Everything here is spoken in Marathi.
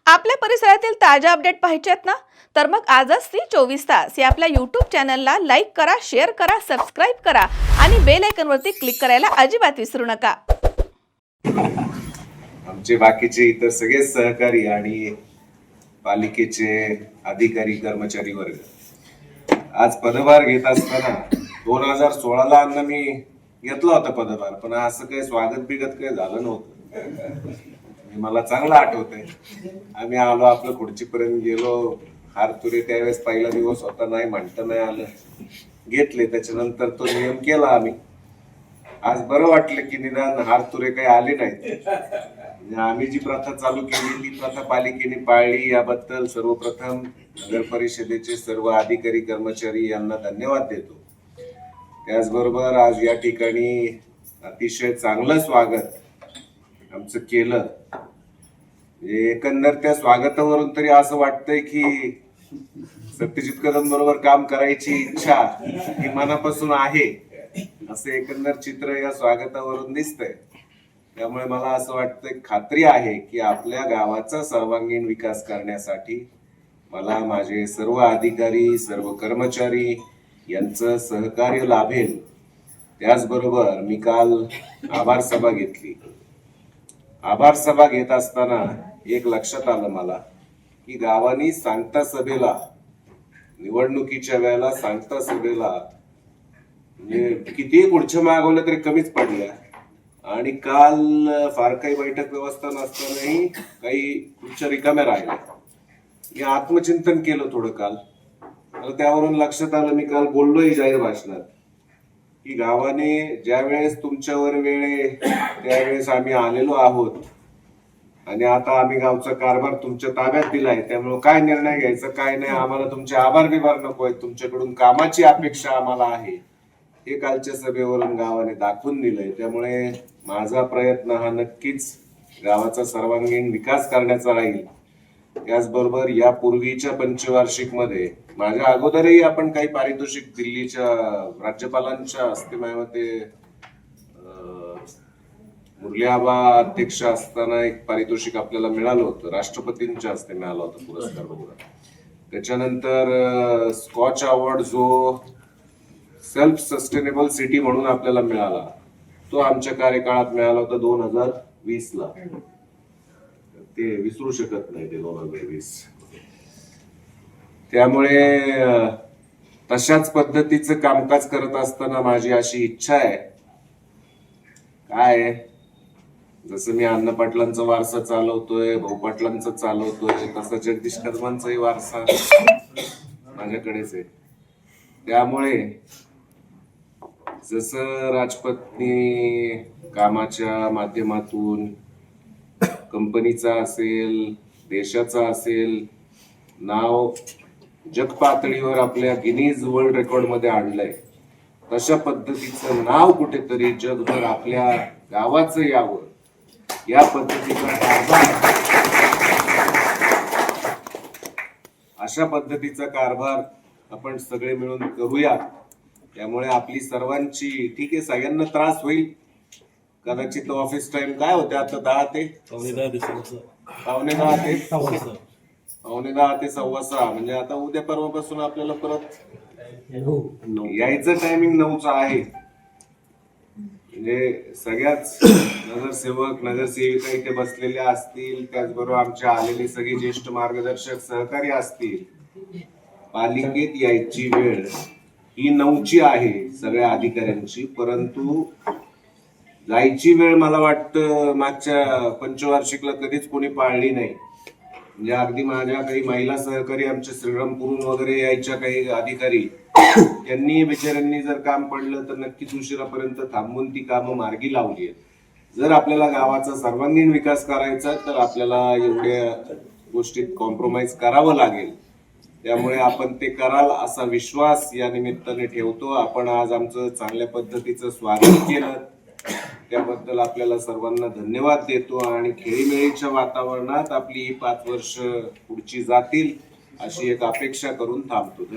आपल्या परिसरातील ताज्या अपडेट पाहिजेत ना, तर मग आजच ती 24 तास या आपल्या YouTube चॅनलला लाईक करा, शेअर करा, सबस्क्राईब करा आणि बेल आयकॉनवरती क्लिक करायला अजिबात विसरू नका. आमचे बाकीचे इतर सगळे सहकारी आणि पालिकेचे अधिकारी कर्मचारी वर्ग आज पदभार घेत असताना 2016ला मी घेतला होता पदभार, पण असं काही स्वागत बिगत काही झालं नव्हतं. मला चांगलं आठवतंय. आम्ही आलो, आपलं खुर्चीपर्यंत गेलो, हार तुरे त्यावेळेस पहिला दिवस होता, नाही म्हणता नाही आलं, घेतले. त्याच्यानंतर तो नियम केला आम्ही. आज बरं वाटलं की निदान हार तुरे काही आले नाहीत. आम्ही जी प्रथा चालू केली ती प्रथा पालिकेने पाळली, याबद्दल सर्वप्रथम नगर परिषदेचे सर्व अधिकारी कर्मचारी यांना धन्यवाद देतो. त्याचबरोबर आज या ठिकाणी अतिशय चांगलं स्वागत आमचं केलं. एकंदर त्या स्वागतावरून तरी असं वाटतंय की सत्यजित कदम बरोबर काम करायची इच्छा ही मनापासून आहे, असं एकंदर चित्र या स्वागतावरून दिसतंय. त्यामुळे मला असं वाटतं, खात्री आहे की आपल्या गावाचा सर्वांगीण विकास करण्यासाठी मला माझे सर्व अधिकारी, सर्व कर्मचारी यांचं सहकार्य लाभेल. त्याचबरोबर मी काल आभार सभा घेतली. आभार सभा घेत असताना एक लक्षात आलं मला की गावानी सांगता सभेला, निवडणुकीच्या वेळेला सांगता सभेला म्हणजे कितीही खुर्च्या मागवल्या तरी कमीच पडल्या. आणि काल फार काही बैठक व्यवस्था नसतानाही काही खुर्च्या रिकाम्या राहिल्या. मी आत्मचिंतन केलं थोडं काल. मला त्यावरून लक्षात आलं, मी काल बोललोय जाहीर भाषणात की गावाने ज्या वेळेस तुमच्यावर वेळ त्यावेळेस आम्ही आलेलो आहोत आणि आता आम्ही गावचा कारभार तुमच्या ताब्यात दिलाय. त्यामुळे काय निर्णय घ्यायचा काय नाही, आम्हाला तुमचे आभार बिभार नको आहेत, तुमच्याकडून कामाची अपेक्षा आम्हाला आहे, हे कालच्या सभेवरून गावाने दाखवून दिलंय. त्यामुळे माझा प्रयत्न हा नक्कीच गावाचा सर्वांगीण विकास करण्याचा राहील. त्याचबरोबर या पूर्वीच्या पंचवार्षिक मध्ये माझ्या अगोदरही आपण काही पारितोषिक दिल्लीच्या राज्यपालांच्या हस्ते ते मुरलीआबा अध्यक्ष असताना एक पारितोषिक आपल्याला मिळालं होतं, राष्ट्रपतींच्या हस्ते मिळाला होता पुरस्कार बघून. त्याच्यानंतर स्कॉच अवॉर्ड जो सेल्फ सस्टेनेबल सिटी म्हणून आपल्याला मिळाला, तो आमच्या कार्यकाळात मिळाला होता 2020ला. ते विसरू शकत नाही ते 2020. त्यामुळे तशाच पद्धतीचं कामकाज करत असताना माझी अशी इच्छा आहे, काय जसं मी अण्णा पाटलांचा वारसा चालवतोय, भाऊ पाटलांचा चालवतोय, तसा जगदीश कदमांचाही वारसा माझ्याकडेच आहे. त्यामुळे जसं राजपत्नी कामाच्या माध्यमातून कंपनीचा असेल, देशाचा असेल, नाव जग पातळीवर आपल्या गिनीज वर्ल्ड रेकॉर्ड मध्ये आणलंय, तशा पद्धतीचं नाव कुठेतरी जगभर आपल्या गावाचं यावं, या पद्धतीचा कारभार, अशा पद्धतीचा कारभार आपण सगळे मिळून करूया. त्यामुळे आपली सर्वांची, ठीक आहे सगळ्यांना त्रास होईल कदाचित. ऑफिस टाइम काय होते आता 10 ते पावणे 10 ते 6:15, म्हणजे आता उद्या परवापासून आपल्याला परत यायचं टायमिंग 9चा आहे. म्हणजे सगळ्याच नगरसेवक नगरसेविका इथे बसलेल्या असतील, त्याचबरोबर आमच्या आलेले सगळे ज्येष्ठ मार्गदर्शक सहकारी असतील. पालिकेत यायची वेळ ही 9ची आहे सगळ्या अधिकाऱ्यांची, परंतु जायची वेळ मला वाटतं मागच्या पंचवार्षिकला कधीच कोणी पाळली नाही. म्हणजे अगदी माझ्या काही महिला सहकारी आमच्या श्रीरामपूरून वगैरे यायच्या काही अधिकारी, त्यांनी बिचाऱ्यांनी जर काम पडलं तर नक्कीच उशिरापर्यंत थांबून ती कामं मार्गी लावली आहेत. जर आपल्याला गावाचा सर्वांगीण विकास करायचा तर आपल्याला एवढ्या गोष्टीत कॉम्प्रोमाइज करावं लागेल. त्यामुळे आपण ते कराल असा विश्वास या निमित्ताने ठेवतो. आपण आज आमचं चांगल्या पद्धतीचं स्वागत केलं, त्याबद्दल आपल्याला सर्वांना धन्यवाद देतो. आणि खेळीमेळीच्या वातावरणात आपली ही 5 वर्ष पुढची जातील अशी एक अपेक्षा करून थांबतो.